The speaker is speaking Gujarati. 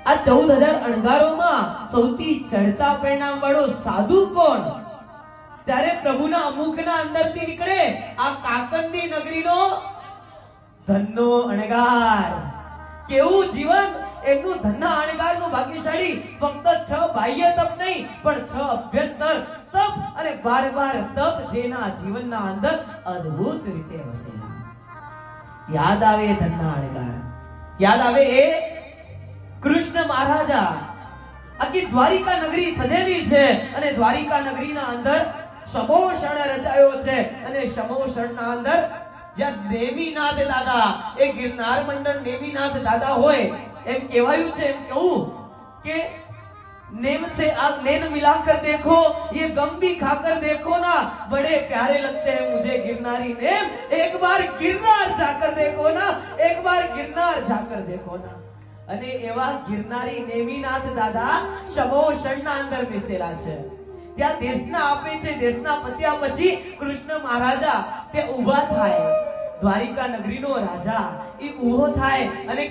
આ 14,000 અણગારોમાં સૌથી ચડતા પરિણામ વાળો સાધુ કોણ? ત્યારે પ્રભુના મુખના અંદરથી નીકળે આ કાકંદી નગરીનો ધનનો અણગાર. કેવું જીવન એમનું ધનના અણગારનું ભાગ્યશાળી. ફક્ત 6 બાહ્ય તપ નહીં, પણ 6 અભ્યંતર તપ અને 12 તપ જેના જીવનના અંદર અદ્ભુત રીતે વસેલા. યાદ આવે એ ધનના અણગાર, યાદ આવે એ કૃષ્ણ મહારાજા. આખી દ્વારિકા નગરી સજેલી છે અને દ્વારિકા નગરીના અંદર સમોષણ રચાયો છે અને સમોષણના અંદર જ્યાં નેમિનાથ દાદા, એ ગિરનાર મંડળ નેમિનાથ દાદા હોય એમ કહેવાયું છે. એમ કહું કે नेम से आप नैन मिलाकर देखो, ये गम भी खाकर देखो ना, बड़े प्यारे लगते हैं मुझे गिरनारी नेम. एक बार गिरनार जाकर देखो ना, एक बार गिरनार जाकर देखो ना. અને એવા ગિરનારી નેમિનાથ દાદા સમોષણના અંદર બેસેલા છે. ત્યાં દેશના આપે છે, દેશના પત્યા પછી કૃષ્ણ મહારાજા તે ઊભા થાય. દ્વારિકા નગરીનો રાજા એ ઊભો થાય અને